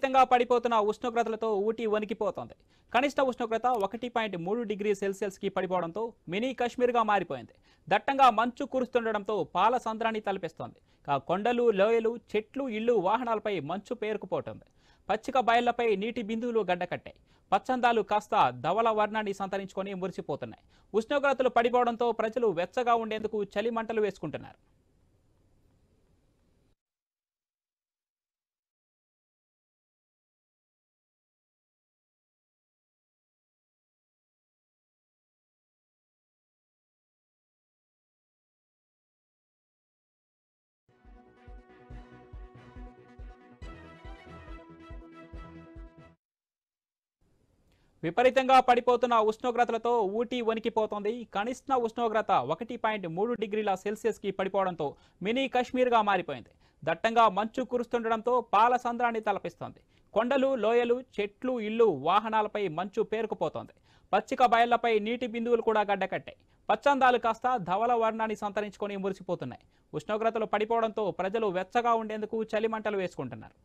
విపరీతంగా పడిపోతున్న ఉష్ణోగ్రతలతో ఊటీ వణికిపోతోంది. కనిష్ట ఉష్ణోగ్రత 1.3 డిగ్రీ సెల్సియస్కి పడిపోవడంతో మినీ కాశ్మీర్గా మారిపోయింది. దట్టంగా మంచు కురుస్తుండడంతో పాల సంద్రాన్ని తలపిస్తోంది. కొండలు, లోయలు, చెట్లు, ఇళ్లు, వాహనాలపై మంచు పేరుకుపోతుంది. పచ్చిక బయళ్లపై నీటి బిందువులు గడ్డకట్టాయి. పచ్చందాలు కాస్త ధవల వర్ణాన్ని సంతరించుకొని మురిసిపోతున్నాయి. ఉష్ణోగ్రతలు పడిపోవడంతో ప్రజలు వెచ్చగా ఉండేందుకు చలి మంటలు వేసుకుంటున్నారు. విపరీతంగా పడిపోతున్న ఉష్ణోగ్రతలతో ఊటీ వణికిపోతోంది. కనిష్ట ఉష్ణోగ్రత 1.3 డిగ్రీల సెల్సియస్కి పడిపోవడంతో మినీ కాశ్మీర్గా మారిపోయింది. దట్టంగా మంచు కురుస్తుండడంతో పాల సంద్రాన్ని తలపిస్తోంది. కొండలు, లోయలు, చెట్లు, ఇళ్లు, వాహనాలపై మంచు పేరుకుపోతోంది. పచ్చిక బయళ్లపై నీటి బిందువులు కూడా గడ్డకట్టాయి. పచ్చందాలు కాస్త ధవల వర్ణాన్ని సంతరించుకొని మురిసిపోతున్నాయి. ఉష్ణోగ్రతలు పడిపోవడంతో ప్రజలు వెచ్చగా ఉండేందుకు చలిమంటలు వేసుకుంటున్నారు.